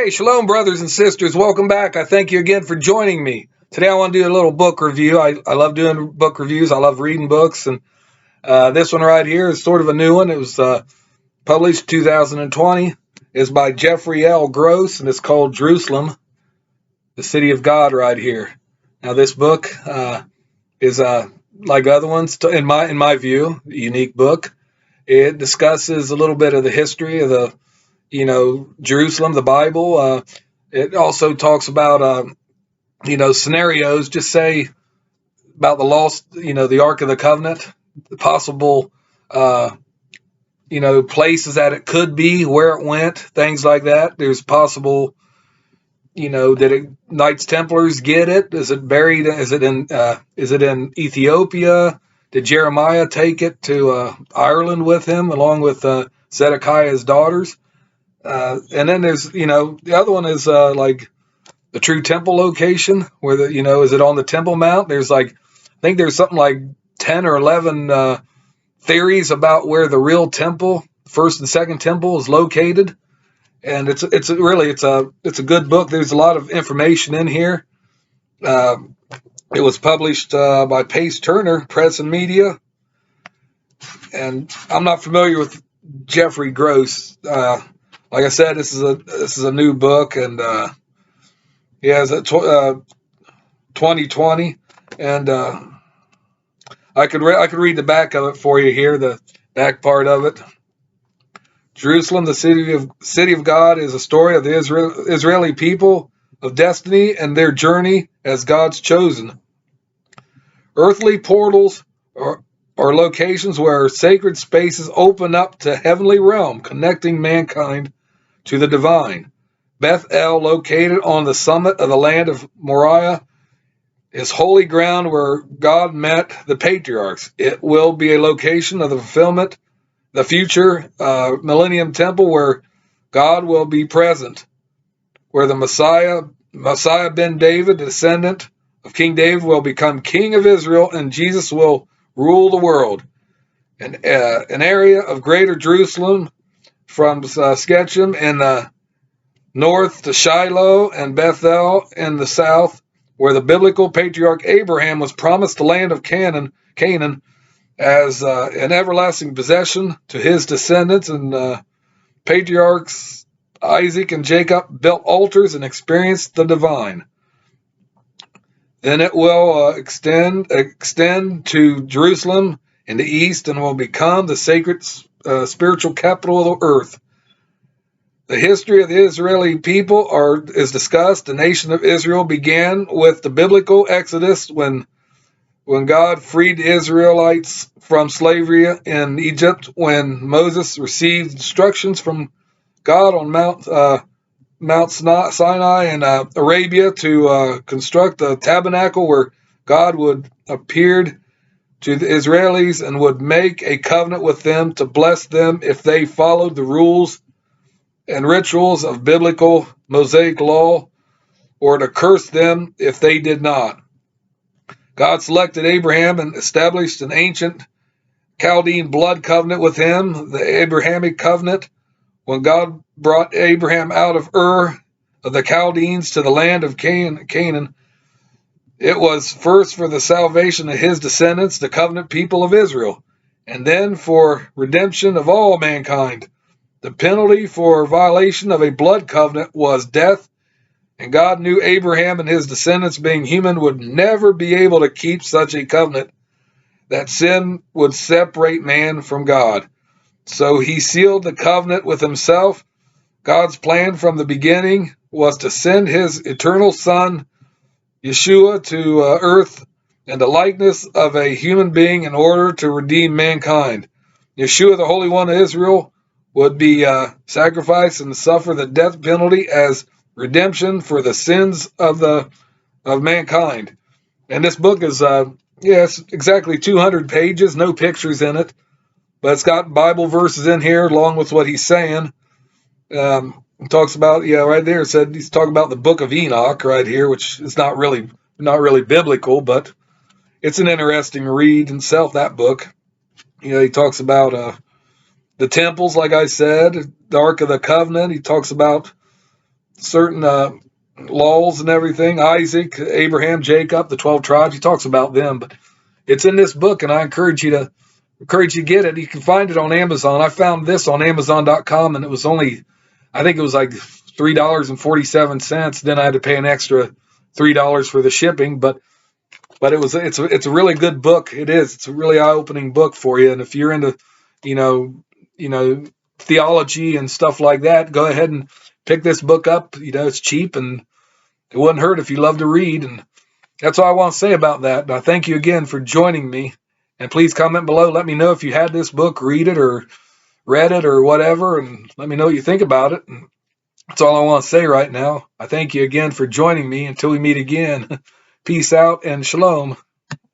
Hey, shalom, brothers and sisters. Welcome back. I thank you again for joining me. Today I want to do a little book review. I love doing book reviews. I love reading books. And this one right here is sort of a new one. It was published 2020. It's by Jeffrey L. Gross, and it's called Jerusalem, the City of God right here. Now, this book is like other ones, in my view, a unique book. It discusses a little bit of the history of the Jerusalem, the Bible. It also talks about, scenarios, just say about the lost, the Ark of the Covenant, the possible, places that it could be, where it went, things like that. There's possible, did it, Knights Templars get it? Is it buried? Is it in Ethiopia? Did Jeremiah take it to Ireland with him, along with Zedekiah's daughters? And then there's, the other one is like the true temple location, where is it on the Temple Mount? There's I think there's something like 10 or 11 theories about where the real temple, first and second temple, is located. And it's a good book. There's a lot of information in here. It was published by Pace Turner Press and Media. And I'm not familiar with Jeffrey Gross. Like I said, this is a new book, and he has a 2020, and I could read the back of it for you here, the back part of it. Jerusalem, the city of God, is a story of the Israeli people, of destiny and their journey as God's chosen. Earthly portals are locations where sacred spaces open up to heavenly realm, connecting mankind to the divine. Beth El, located on the summit of the land of Moriah, is holy ground where God met the patriarchs. It will be a location of the fulfillment, the future millennium temple where God will be present, where the Messiah ben David, the descendant of King David, will become king of Israel, and Jesus will rule the world. An area of greater Jerusalem, from Shechem in the north to Shiloh and Bethel in the south, where the biblical patriarch Abraham was promised the land of Canaan as an everlasting possession to his descendants, and patriarchs Isaac and Jacob built altars and experienced the divine. Then it will extend to Jerusalem in the east, and will become the sacred spiritual capital of the earth. The history of the Israeli people is discussed. The nation of Israel began with the biblical Exodus, when God freed the Israelites from slavery in Egypt, when Moses received instructions from God on Mount Sinai in Arabia to construct a tabernacle where God would appear to the Israelis and would make a covenant with them to bless them if they followed the rules and rituals of biblical Mosaic law, or to curse them if they did not. God selected Abraham and established an ancient Chaldean blood covenant with him, the Abrahamic covenant. When God brought Abraham out of Ur of the Chaldeans to the land of Canaan, it was first for the salvation of his descendants, the covenant people of Israel, and then for redemption of all mankind. The penalty for violation of a blood covenant was death, and God knew Abraham and his descendants, being human, would never be able to keep such a covenant, that sin would separate man from God. So he sealed the covenant with himself. God's plan from the beginning was to send his eternal Son, Yeshua, to earth in the likeness of a human being in order to redeem mankind. Yeshua, the Holy One of Israel, would be sacrificed and suffer the death penalty as redemption for the sins of mankind. And this book is it's exactly 200 pages, no pictures in it, but it's got Bible verses in here along with what he's saying. He talks about, right there, it said he's talking about the book of Enoch right here, which is not really biblical, but it's an interesting read in itself, that book. He talks about the temples, like I said, the Ark of the Covenant. He talks about certain laws and everything. Isaac, Abraham, Jacob, the 12 tribes. He talks about them, but it's in this book, and I encourage you to get it. You can find it on Amazon. I found this on Amazon.com, and it was only, I think it was like $3.47. Then I had to pay an extra $3 for the shipping, but it's a really good book. It is. It's a really eye opening book for you. And if you're into, you know, theology and stuff like that, go ahead and pick this book up. It's cheap and it wouldn't hurt if you love to read. And that's all I want to say about that. And I thank you again for joining me. And please comment below. Let me know if you had this book, read it or read it or whatever, and let me know what you think about it. And that's all I want to say right now. I thank you again for joining me. Until we meet again, peace out and shalom.